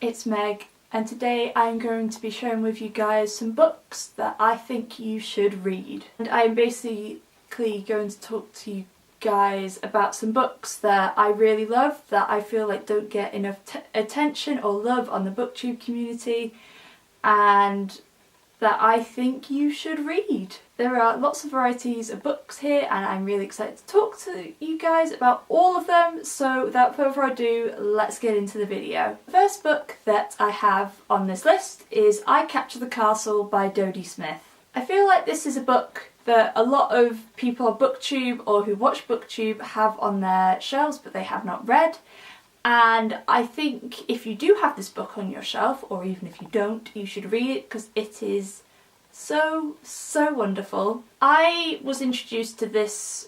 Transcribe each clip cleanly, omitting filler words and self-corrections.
it's Meg, and today I'm going to be sharing with you guys some books that I think you should read. And I'm basically going to talk to you guys about some books that I really love, that I feel like don't get enough attention or love on the booktube community, and that I think you should read. There are lots of varieties of books here and I'm really excited to talk to you guys about all of them, so without further ado, let's get into the video. The first book that I have on this list is I Capture the Castle by Dodie Smith. I feel like this is a book that a lot of people on booktube or who watch booktube have on their shelves but they have not read. And I think if you do have this book on your shelf, or even if you don't, you should read it because it is so wonderful. I was introduced to this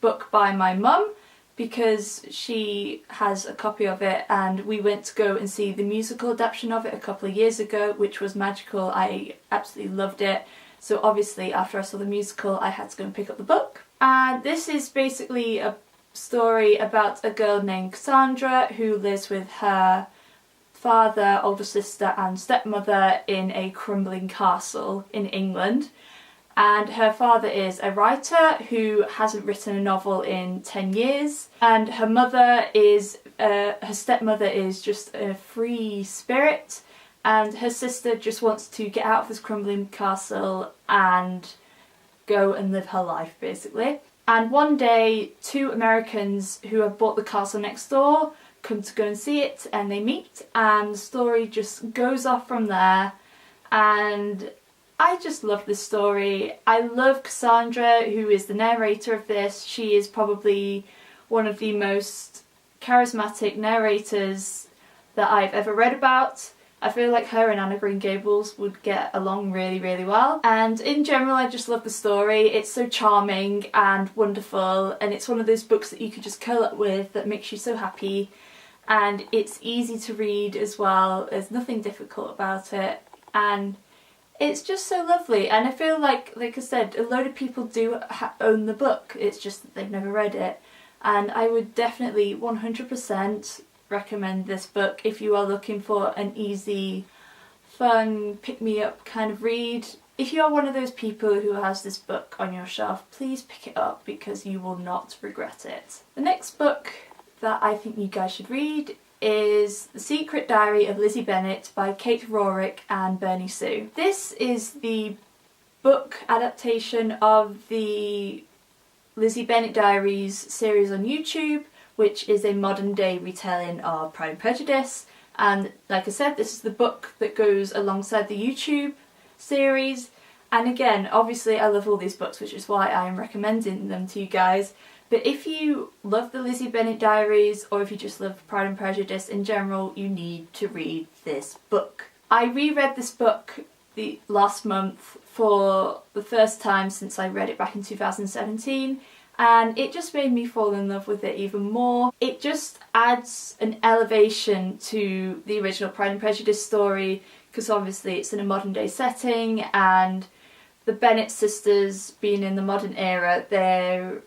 book by my mum because she has a copy of it, and we went to go and see the musical adaptation of it a couple of years ago, which was magical. I absolutely loved it. So obviously after I saw the musical I had to go and pick up the book. And this is basically a story about a girl named Cassandra who lives with her father, older sister and stepmother in a crumbling castle in England. And her father is a writer who hasn't written a novel in 10 years, and her mother is her stepmother is just a free spirit, and her sister just wants to get out of this crumbling castle and go and live her life basically. And one day, two Americans who have bought the castle next door come to go and see it, and they meet, and the story just goes off from there. And I just love this story. I love Cassandra, who is the narrator of this. She is probably one of the most charismatic narrators that I've ever read about. I feel like her and Anna Green Gables would get along really well. And in general I just love the story. It's so charming and wonderful, and it's one of those books that you could just curl up with that makes you so happy. And it's easy to read as well. There's nothing difficult about it. And it's just so lovely. And I feel like I said, a load of people do own the book. It's just that they've never read it. And I would definitely 100% recommend this book if you are looking for an easy, fun, pick-me-up kind of read. If you are one of those people who has this book on your shelf, please pick it up because you will not regret it. The next book that I think you guys should read is The Secret Diary of Lizzie Bennet by Kate Rorick and Bernie Sue. This is the book adaptation of the Lizzie Bennet Diaries series on YouTube, which is a modern day retelling of Pride and Prejudice. And like I said, this is the book that goes alongside the YouTube series. And again, obviously I love all these books, which is why I am recommending them to you guys. But if you love the Lizzie Bennet Diaries, or if you just love Pride and Prejudice in general, you need to read this book. I reread this book last month for the first time since I read it back in 2017. And it just made me fall in love with it even more. It just adds an elevation to the original Pride and Prejudice story, because obviously it's in a modern day setting, and the Bennet sisters being in the modern era, they're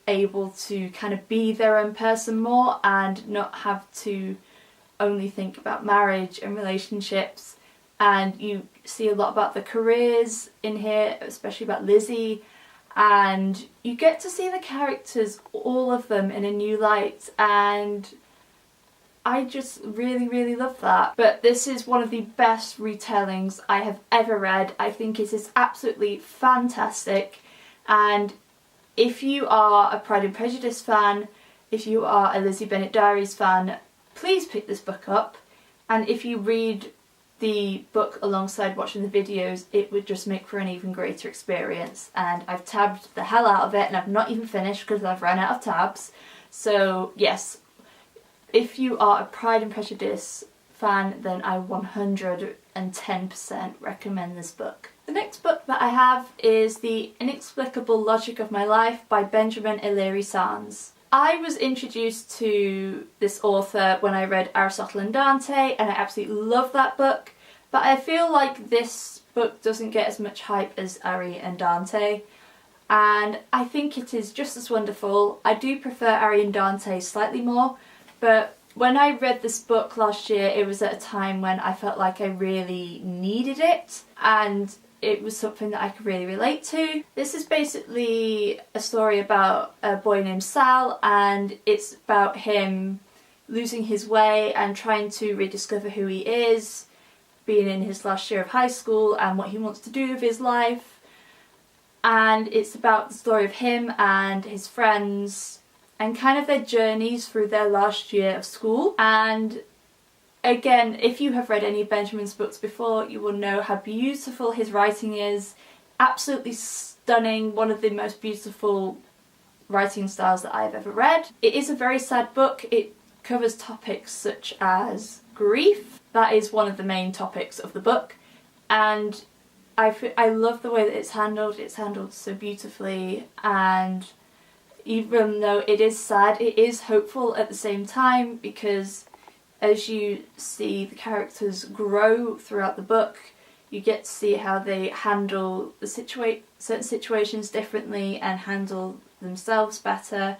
able to kind of be their own person more and not have to only think about marriage and relationships. And you see a lot about the careers in here, especially about Lizzie. And you get to see the characters, all of them, in a new light, and I just really love that. But this is one of the best retellings I have ever read. I think it is absolutely fantastic, and if you are a Pride and Prejudice fan, if you are a Lizzie Bennet Diaries fan, please pick this book up. And if you read the book alongside watching the videos, it would just make for an even greater experience. And I've tabbed the hell out of it, and I've not even finished because I've run out of tabs. So yes, if you are a Pride and Prejudice fan, then I 110% recommend this book. The next book that I have is The Inexplicable Logic of My Life by Benjamin Illyri Sands. I was introduced to this author when I read Aristotle and Dante, and I absolutely love that book, but I feel like this book doesn't get as much hype as Ari and Dante, and I think it is just as wonderful. I do prefer Ari and Dante slightly more, but When I read this book last year, it was at a time when I felt like I really needed it, and it was something that I could really relate to. This is basically a story about a boy named Sal, and it's about him losing his way and trying to rediscover who he is, being in his last year of high school and what he wants to do with his life. And it's about the story of him and his friends and kind of their journeys through their last year of school. And again, if you have read any of Benjamin's books before, you will know how beautiful his writing is. Absolutely stunning, one of the most beautiful writing styles that I've ever read. It is a very sad book. It covers topics such as grief. That is one of the main topics of the book, and I love the way that it's handled. It's handled so beautifully, and even though it is sad, it is hopeful at the same time, because as you see the characters grow throughout the book, you get to see how they handle the certain situations differently and handle themselves better,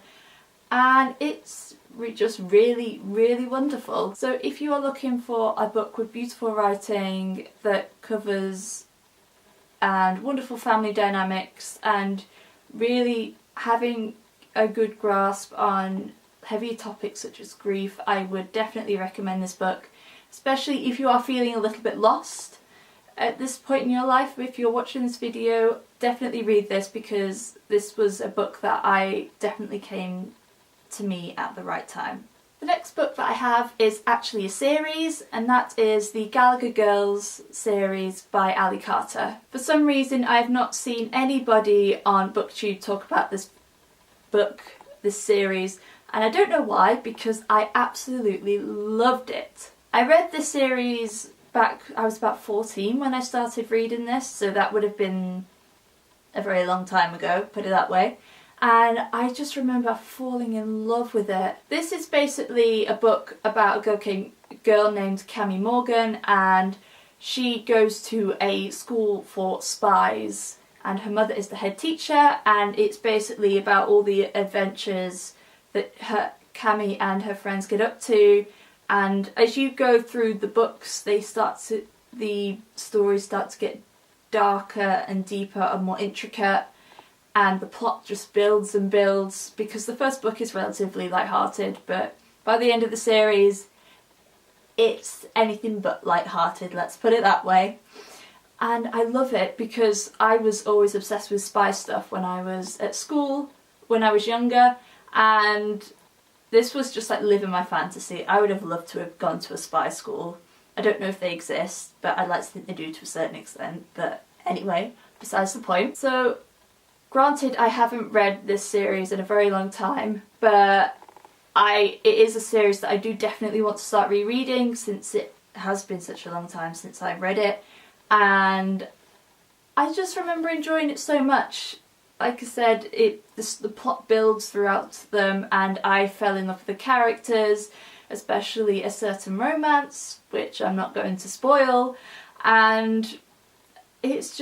and it's just really, really wonderful. So if you are looking for a book with beautiful writing that covers and wonderful family dynamics and really having a good grasp on heavy topics such as grief, I would definitely recommend this book, especially if you are feeling a little bit lost at this point in your life. If you're watching this video, definitely read this, because this was a book that I definitely came to me at the right time. The next book that I have is actually a series, and that is the Gallagher Girls series by Ali Carter. For some reason I have not seen anybody on BookTube talk about this book, this series, and I don't know why, because I absolutely loved it. I read this series back, I was about 14 when I started reading this, so that would have been a very long time ago, put it that way. And I just remember falling in love with it. This is basically a book about a girl named Cami Morgan, and she goes to a school for spies, and her mother is the head teacher, and it's basically about all the adventures that Cami and her friends get up to. And as you go through the books, the stories start to get darker and deeper and more intricate, and the plot just builds and builds, because the first book is relatively light-hearted, but by the end of the series it's anything but light-hearted, let's put it that way. And I love it because I was always obsessed with spy stuff when I was at school, when I was younger, and this was just like living my fantasy. I would have loved to have gone to a spy school. I don't know if they exist, but I'd like to think they do to a certain extent, but anyway, besides the point. So granted, I haven't read this series in a very long time, but it is a series that I do definitely want to start rereading, since it has been such a long time since I've read it, and I just remember enjoying it so much. Like I said, the plot builds throughout them, and I fell in love with the characters, especially a certain romance, which I'm not going to spoil, and it was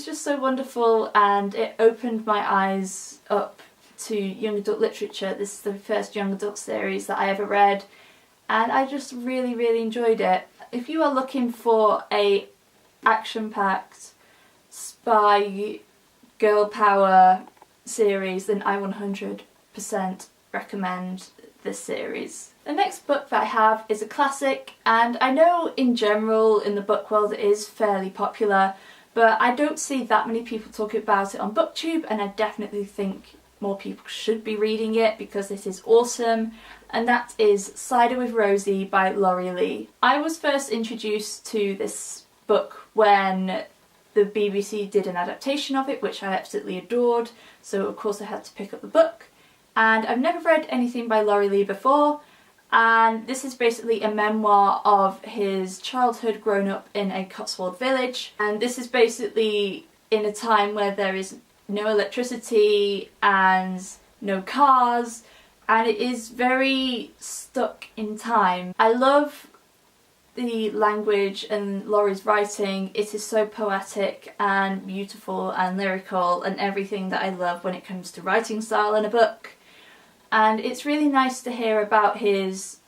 just so wonderful, and it opened my eyes up to young adult literature. This is the first young adult series that I ever read, and I just really, really enjoyed it. If you are looking for a action-packed spy girl power series, then I 100% recommend this series. The next book that I have is a classic, and I know in general in the book world it is fairly popular, but I don't see that many people talking about it on BookTube, and I definitely think more people should be reading it because this is awesome, and that is Cider with Rosie by Laurie Lee. I was first introduced to this book when the BBC did an adaptation of it, which I absolutely adored, so of course I had to pick up the book. And I've never read anything by Laurie Lee before, and this is basically a memoir of his childhood growing up in a Cotswold village, and this is basically in a time where there is no electricity and no cars, and it is very stuck in time. I love the language and Laurie's writing. It is so poetic and beautiful and lyrical and everything that I love when it comes to writing style in a book. And it's really nice to hear about his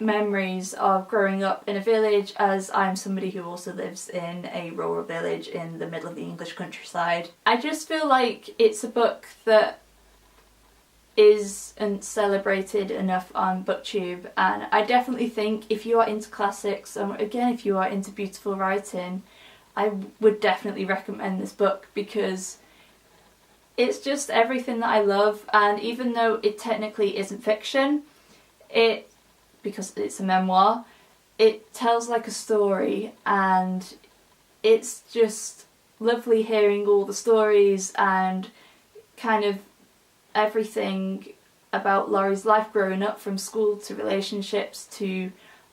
memories of growing up in a village, as I'm somebody who also lives in a rural village in the middle of the English countryside. I just feel like it's a book that isn't celebrated enough on BookTube, and I definitely think if you are into classics, and again if you are into beautiful writing, I would definitely recommend this book because it's just everything that I love. And even though it technically isn't fiction, because it's a memoir, it tells like a story, and it's just lovely hearing all the stories and kind of everything about Laurie's life growing up, from school to relationships to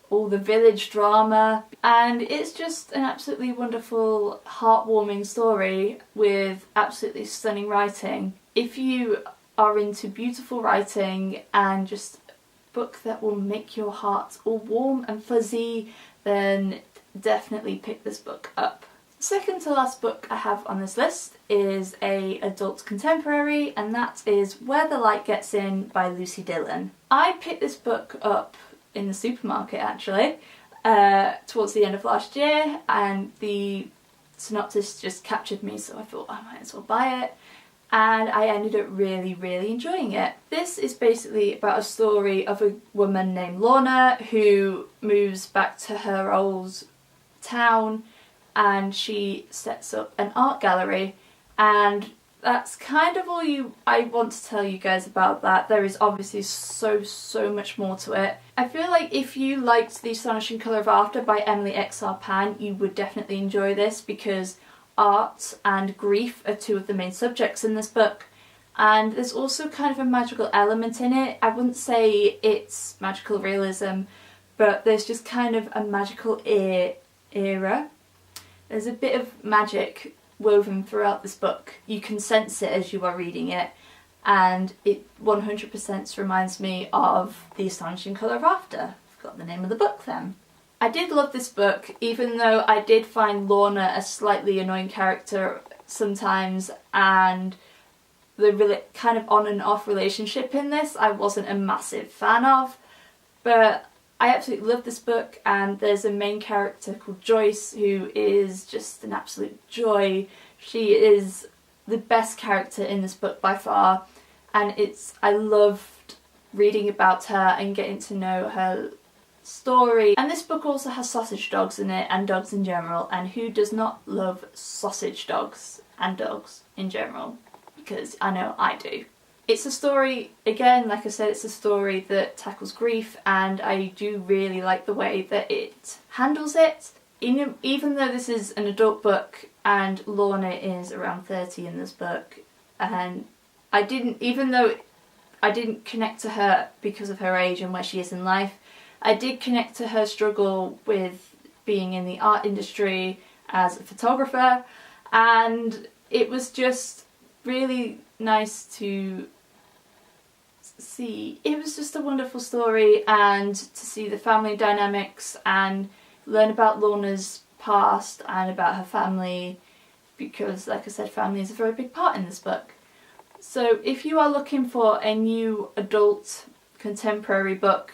all the village drama. And it's just an absolutely wonderful, heartwarming story with absolutely stunning writing. If you are into beautiful writing and just a book that will make your heart all warm and fuzzy, then definitely pick this book up. The second to last book I have on this list is a adult contemporary, and that is Where the Light Gets In by Lucy Dillon. I picked this book up in the supermarket actually towards the end of last year, and the synopsis just captured me, so I thought I might as well buy it, and I ended up really enjoying it. This is basically about a story of a woman named Lorna who moves back to her old town, and she sets up an art gallery, and that's kind of all I want to tell you guys about that. There is obviously so much more to it. I feel like if you liked The Astonishing Colour of After by Emily X.R. Pan, you would definitely enjoy this, because art and grief are two of the main subjects in this book, and there's also kind of a magical element in it. I wouldn't say it's magical realism, but there's just kind of a magical era. There's a bit of magic woven throughout this book. You can sense it as you are reading it, and it 100% reminds me of The Astonishing Colour of After. I've got the name of the book then. I did love this book, even though I did find Lorna a slightly annoying character sometimes, and the kind of on and off relationship in this I wasn't a massive fan of, but I absolutely love this book. And there's a main character called Joyce who is just an absolute joy. She is the best character in this book by far, and I loved reading about her and getting to know her story. And this book also has sausage dogs in it, and dogs in general, and who does not love sausage dogs and dogs in general? Because I know I do. It's a story, again, like I said, it's a story that tackles grief, and I do really like the way that it handles it. Even though this is an adult book and Lorna is around 30 in this book, and even though I didn't connect to her because of her age and where she is in life, I did connect to her struggle with being in the art industry as a photographer, and it was just really nice to see. It was just a wonderful story, and to see the family dynamics and learn about Lorna's past and about her family, because like I said, family is a very big part in this book. So if you are looking for a new adult contemporary book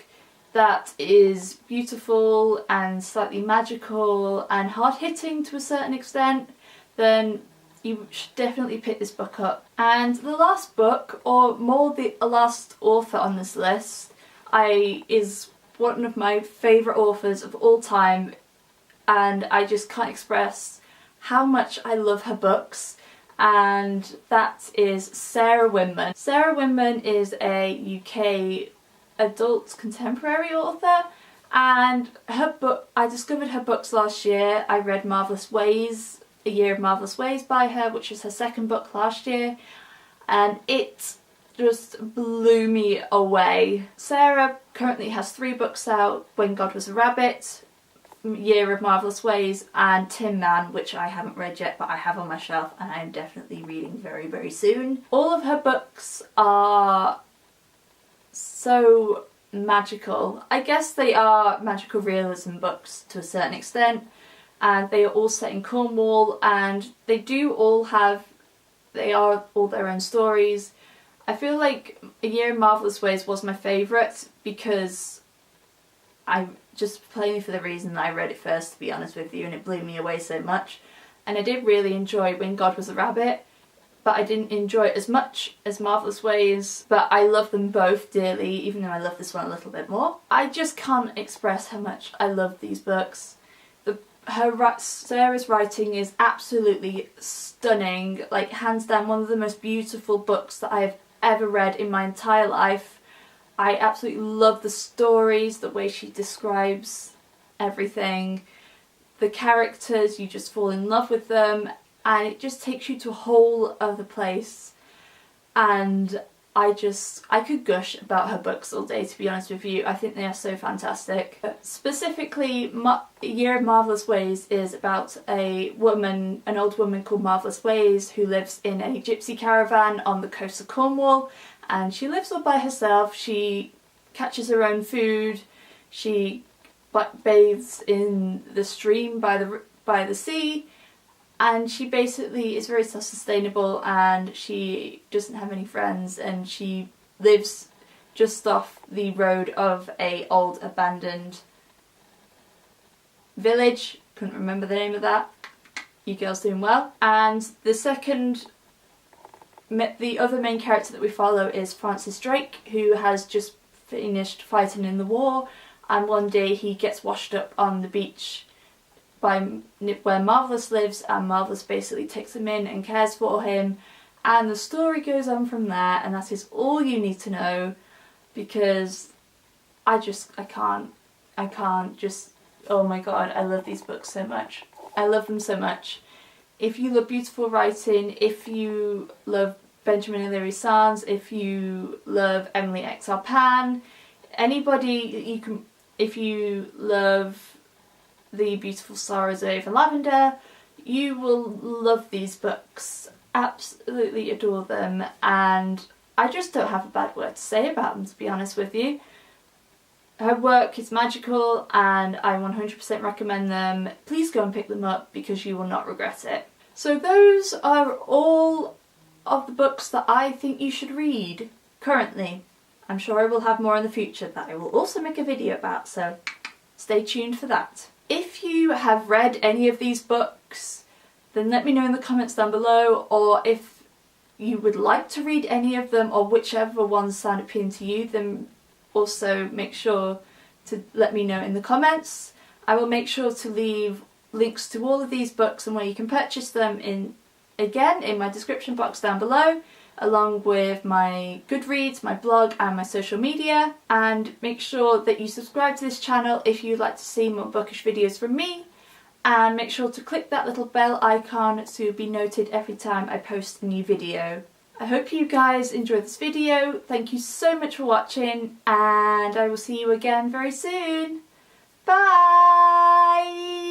that is beautiful and slightly magical and hard-hitting to a certain extent, then you should definitely pick this book up. And the last book, or more the last author on this list, is one of my favourite authors of all time, and I just can't express how much I love her books, and that is Sarah Winman. Sarah Winman is a UK adult contemporary author, and I discovered her books last year. I read Marvellous Ways, A Year of Marvellous Ways by her, which was her second book last year, and it just blew me away. Sarah currently has 3 books out: When God Was a Rabbit, Year of Marvellous Ways, and Tin Man, which I haven't read yet but I have on my shelf and I'm definitely reading very soon. All of her books are so magical. I guess they are magical realism books to a certain extent, and they are all set in Cornwall, and they are all their own stories. I feel like A Year in Marvellous Ways was my favourite because I just plainly for the reason that I read it first, to be honest with you, and it blew me away so much. And I did really enjoy When God Was a Rabbit, but I didn't enjoy it as much as Marvellous Ways, but I love them both dearly, even though I love this one a little bit more. I just can't express how much I love these books. Sarah's writing is absolutely stunning, like hands down one of the most beautiful books that I have ever read in my entire life. I absolutely love the stories, the way she describes everything, the characters, you just fall in love with them, and it just takes you to a whole other place. And I could gush about her books all day, to be honest with you. I think they are so fantastic. Specifically, Year of Marvellous Ways is about an old woman called Marvellous Ways, who lives in a gypsy caravan on the coast of Cornwall, and she lives all by herself. She catches her own food, she bathes in the stream by the sea, and she basically is very self-sustainable, and she doesn't have any friends, and she lives just off the road of a old abandoned village. Couldn't remember the name of that. You girls doing well. And the other main character that we follow is Francis Drake, who has just finished fighting in the war, and one day he gets washed up on the beach by where Marvellous lives, and Marvellous basically takes him in and cares for him, and the story goes on from there, and that is all you need to know, because I can't just, oh my god, I love these books so much. I love them so much. If you love beautiful writing, if you love Benjamin O'Leary Sands, if you love Emily X. Arpan, if you love The Beautiful Sorrows of Ava Lavender, you will love these books. Absolutely adore them, and I just don't have a bad word to say about them, to be honest with you. Her work is magical, and I 100% recommend them. Please go and pick them up, because you will not regret it. So those are all of the books that I think you should read currently. I'm sure I will have more in the future that I will also make a video about, so stay tuned for that. If you have read any of these books, then let me know in the comments down below, or if you would like to read any of them, or whichever ones sound appealing to you, then also make sure to let me know in the comments. I will make sure to leave links to all of these books and where you can purchase them in my description box down below, along with my Goodreads, my blog and my social media. And make sure that you subscribe to this channel if you'd like to see more bookish videos from me, and make sure to click that little bell icon to be noted every time I post a new video. I hope you guys enjoyed this video. Thank you so much for watching, and I will see you again very soon. Bye!